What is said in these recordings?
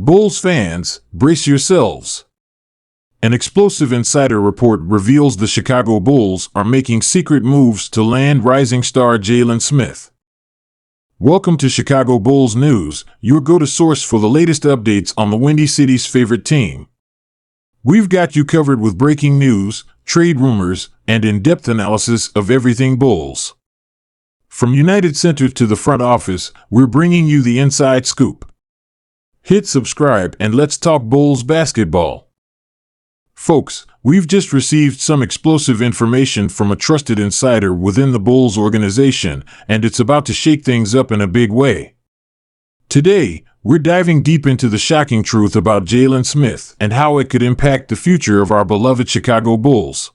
Bulls fans, brace yourselves. An explosive insider report reveals the Chicago Bulls are making secret moves to land rising star Jalen Smith. Welcome to Chicago Bulls News, your go-to source for the latest updates on the Windy City's favorite team. We've got you covered with breaking news, trade rumors, and in-depth analysis of everything Bulls. From United Center to the front office, we're bringing you the inside scoop. Hit subscribe and let's talk Bulls basketball. Folks, we've just received some explosive information from a trusted insider within the Bulls organization, and it's about to shake things up in a big way. Today, we're diving deep into the shocking truth about Jalen Smith and how it could impact the future of our beloved Chicago Bulls.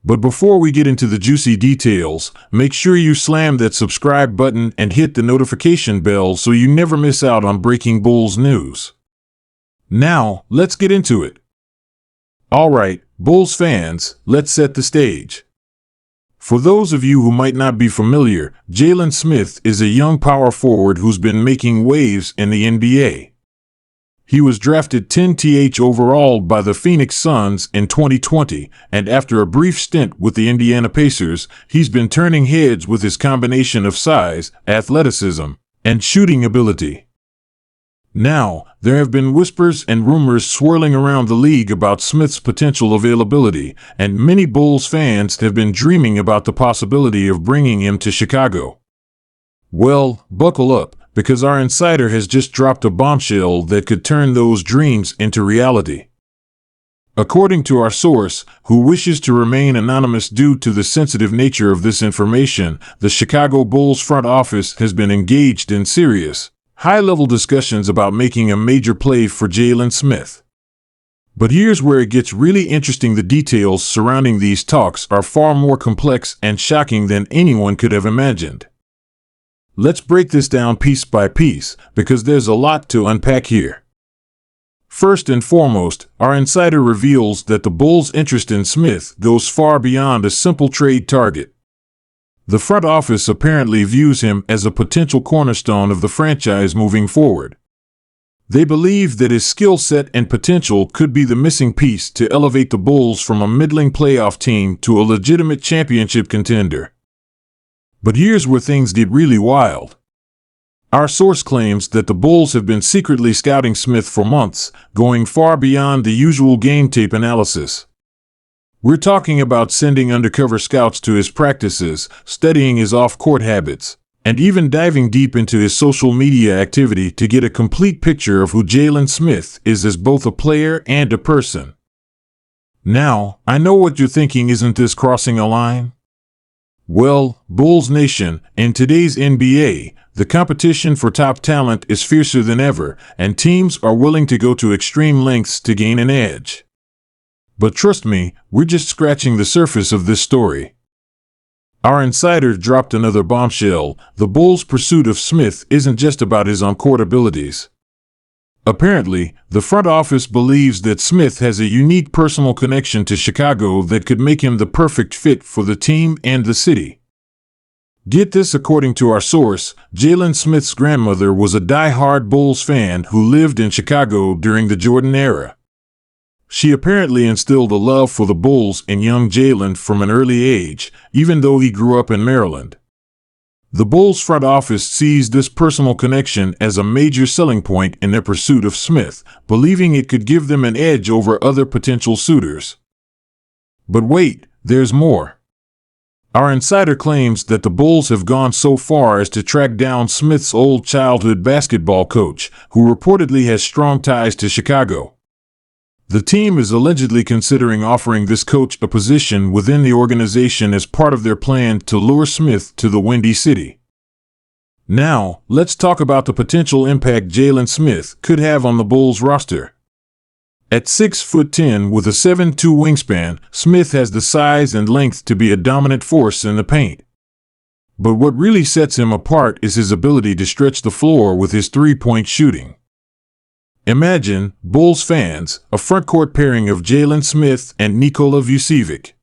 But before we get into the juicy details, make sure you slam that subscribe button and hit the notification bell so you never miss out on breaking Bulls news. Now, let's get into it. Alright, Bulls fans, let's set the stage. For those of you who might not be familiar, Jalen Smith is a young power forward who's been making waves in the NBA. He was drafted 10th overall by the Phoenix Suns in 2020, and after a brief stint with the Indiana Pacers, he's been turning heads with his combination of size, athleticism, and shooting ability. Now, there have been whispers and rumors swirling around the league about Smith's potential availability, and many Bulls fans have been dreaming about the possibility of bringing him to Chicago. Well, buckle up, because our insider has just dropped a bombshell that could turn those dreams into reality. According to our source, who wishes to remain anonymous due to the sensitive nature of this information, the Chicago Bulls front office has been engaged in serious, high-level discussions about making a major play for Jalen Smith. But here's where it gets really interesting. The details surrounding these talks are far more complex and shocking than anyone could have imagined. Let's break this down piece by piece, because there's a lot to unpack here. First and foremost, our insider reveals that the Bulls' interest in Smith goes far beyond a simple trade target. The front office apparently views him as a potential cornerstone of the franchise moving forward. They believe that his skill set and potential could be the missing piece to elevate the Bulls from a middling playoff team to a legitimate championship contender. But here's where things get really wild. Our source claims that the Bulls have been secretly scouting Smith for months, going far beyond the usual game tape analysis. We're talking about sending undercover scouts to his practices, studying his off-court habits, and even diving deep into his social media activity to get a complete picture of who Jalen Smith is as both a player and a person. Now, I know what you're thinking, isn't this crossing a line? Well, Bulls Nation, in today's NBA, the competition for top talent is fiercer than ever, and teams are willing to go to extreme lengths to gain an edge. But trust me, we're just scratching the surface of this story. Our insider dropped another bombshell. The Bulls' pursuit of Smith isn't just about his on-court abilities. Apparently, the front office believes that Smith has a unique personal connection to Chicago that could make him the perfect fit for the team and the city. Get this, according to our source, Jalen Smith's grandmother was a die-hard Bulls fan who lived in Chicago during the Jordan era. She apparently instilled a love for the Bulls in young Jalen from an early age, even though he grew up in Maryland. The Bulls front office sees this personal connection as a major selling point in their pursuit of Smith, believing it could give them an edge over other potential suitors. But wait, there's more. Our insider claims that the Bulls have gone so far as to track down Smith's old childhood basketball coach, who reportedly has strong ties to Chicago. The team is allegedly considering offering this coach a position within the organization as part of their plan to lure Smith to the Windy City. Now, let's talk about the potential impact Jalen Smith could have on the Bulls roster. At 6'10" with a 7'2" wingspan, Smith has the size and length to be a dominant force in the paint. But what really sets him apart is his ability to stretch the floor with his three-point shooting. Imagine, Bulls fans, a frontcourt pairing of Jalen Smith and Nikola Vucevic.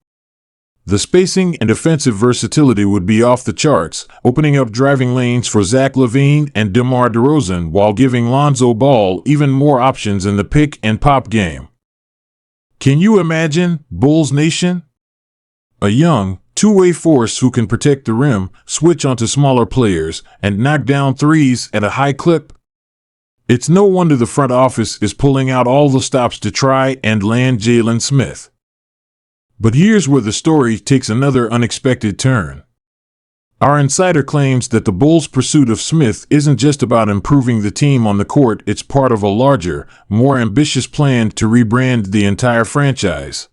The spacing and defensive versatility would be off the charts, opening up driving lanes for Zach LaVine and DeMar DeRozan while giving Lonzo Ball even more options in the pick-and-pop game. Can you imagine, Bulls Nation? A young, two-way force who can protect the rim, switch onto smaller players, and knock down threes at a high clip? It's no wonder the front office is pulling out all the stops to try and land Jalen Smith. But here's where the story takes another unexpected turn. Our insider claims that the Bulls' pursuit of Smith isn't just about improving the team on the court, it's part of a larger, more ambitious plan to rebrand the entire franchise.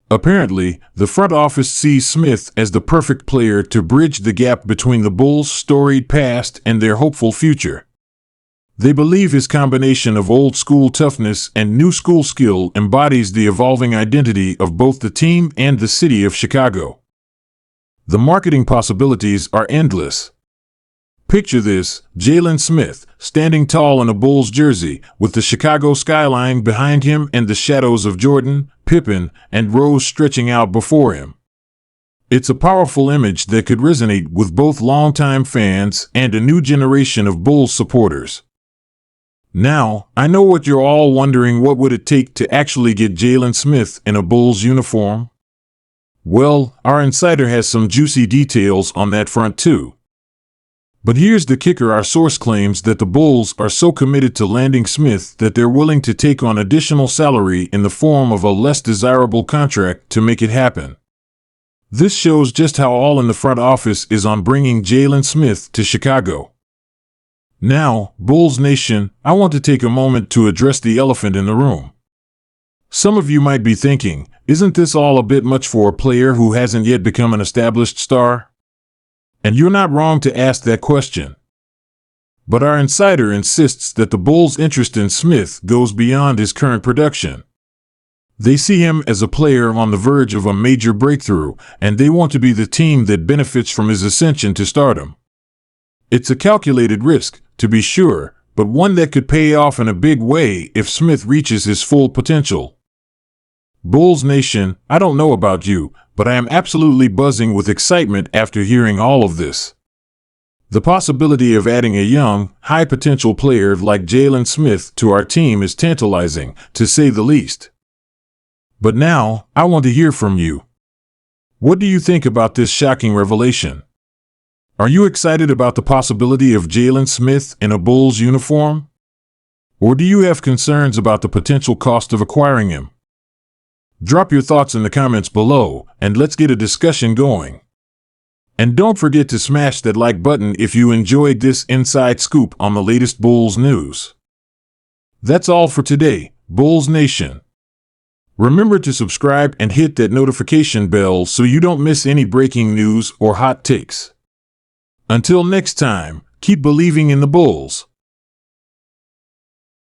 Apparently, the front office sees Smith as the perfect player to bridge the gap between the Bulls' storied past and their hopeful future. They believe his combination of old-school toughness and new-school skill embodies the evolving identity of both the team and the city of Chicago. The marketing possibilities are endless. Picture this: Jalen Smith, standing tall in a Bulls jersey, with the Chicago skyline behind him and the shadows of Jordan, Pippen, and Rose stretching out before him. It's a powerful image that could resonate with both longtime fans and a new generation of Bulls supporters. Now, I know what you're all wondering: what would it take to actually get Jalen Smith in a Bulls uniform? Well, our insider has some juicy details on that front too. But here's the kicker: our source claims that the Bulls are so committed to landing Smith that they're willing to take on additional salary in the form of a less desirable contract to make it happen. This shows just how all in the front office is on bringing Jalen Smith to Chicago. Now, Bulls Nation, I want to take a moment to address the elephant in the room. Some of you might be thinking, isn't this all a bit much for a player who hasn't yet become an established star? And you're not wrong to ask that question. But our insider insists that the Bulls' interest in Smith goes beyond his current production. They see him as a player on the verge of a major breakthrough, and they want to be the team that benefits from his ascension to stardom. It's a calculated risk, to be sure, but one that could pay off in a big way if Smith reaches his full potential. Bulls Nation, I don't know about you, but I am absolutely buzzing with excitement after hearing all of this. The possibility of adding a young, high-potential player like Jalen Smith to our team is tantalizing, to say the least. But now, I want to hear from you. What do you think about this shocking revelation? Are you excited about the possibility of Jalen Smith in a Bulls uniform? Or do you have concerns about the potential cost of acquiring him? Drop your thoughts in the comments below, and let's get a discussion going. And don't forget to smash that like button if you enjoyed this inside scoop on the latest Bulls news. That's all for today, Bulls Nation. Remember to subscribe and hit that notification bell so you don't miss any breaking news or hot takes. Until next time, keep believing in the Bulls.